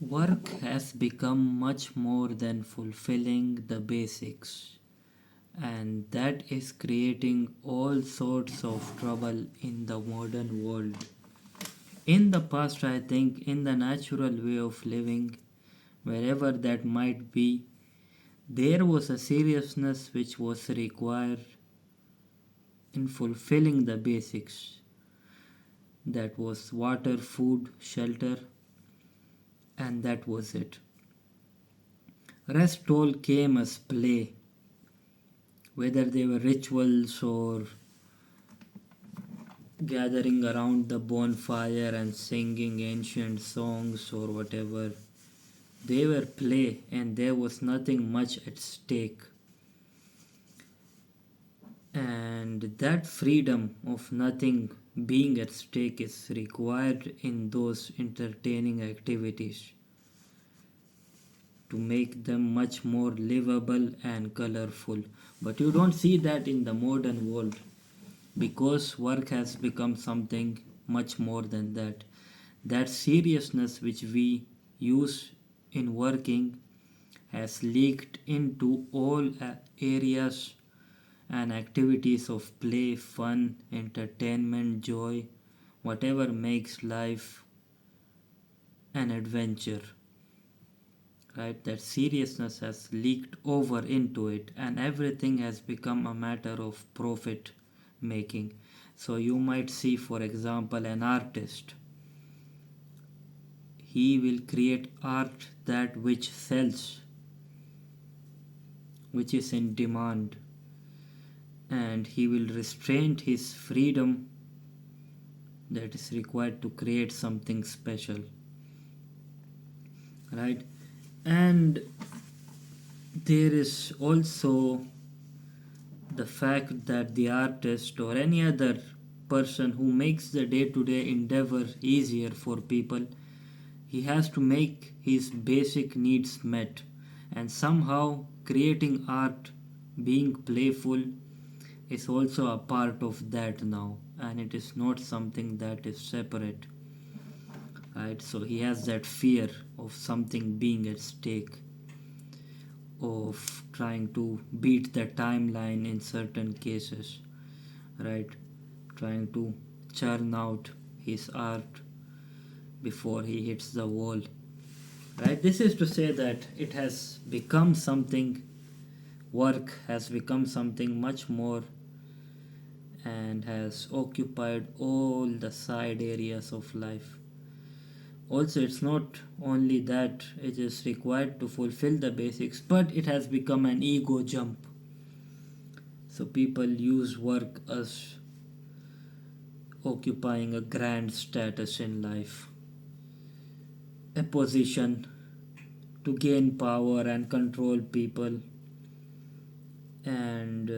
Work has become much more than fulfilling the basics, and that is creating all sorts of trouble in the modern world. In the past, I think, in the natural way of living, wherever that might be, there was a seriousness which was required in fulfilling the basics. That was water, food, shelter, and that was it. Rest all came as play, whether they were rituals or gathering around the bonfire and singing ancient songs or whatever. They were play and there was nothing much at stake. And that freedom of nothing being at stake is required in those entertaining activities to make them much more livable and colorful. But you don't see that in the modern world because work has become something much more than that. That seriousness which we use in working has leaked into all areas and activities of play, fun, entertainment, joy, whatever makes life an adventure. Right? That seriousness has leaked over into it, and everything has become a matter of profit making. So, you might see, for example, an artist. He will create art that which sells, which is in demand, and he will restrain his freedom that is required to create something special, right? And there is also the fact that the artist or any other person who makes the day-to-day endeavor easier for people, he has to make his basic needs met, and somehow creating art, being playful, is also a part of that now, and it is not something that is separate, right? So he has that fear of something being at stake, of trying to beat the timeline in certain cases, right? Trying to churn out his art before he hits the wall, right? This is to say that it has become something, work has become something much more and has occupied all the side areas of life. Also, it's not only that it is required to fulfill the basics, but it has become an ego jump. So, people use work as occupying a grand status in life, a position to gain power and control people, and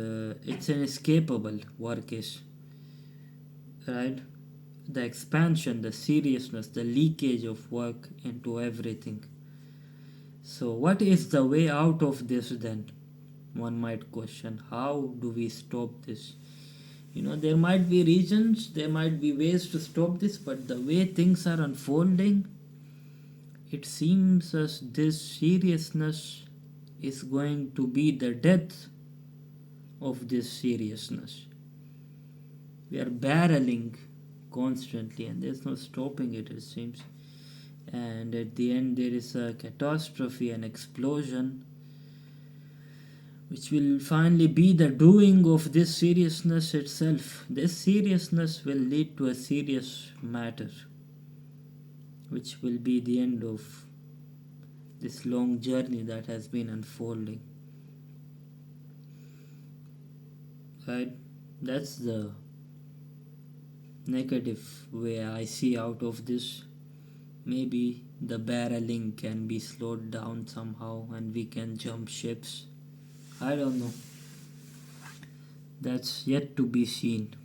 it's inescapable. Work is, right? The expansion, the seriousness, the leakage of work into everything. So, what is the way out of this then? One might question, how do we stop this? There might be reasons, there might be ways to stop this, but the way things are unfolding, it seems as this seriousness is going to be the death of this seriousness. We are barreling constantly, and there's no stopping it, it seems. And at the end, there is a catastrophe, an explosion, which will finally be the doing of this seriousness itself. This seriousness will lead to a serious matter, which will be the end of this long journey that has been unfolding. Right? That's the negative way I see out of this. Maybe the barreling can be slowed down somehow and we can jump ships. I don't know. That's yet to be seen.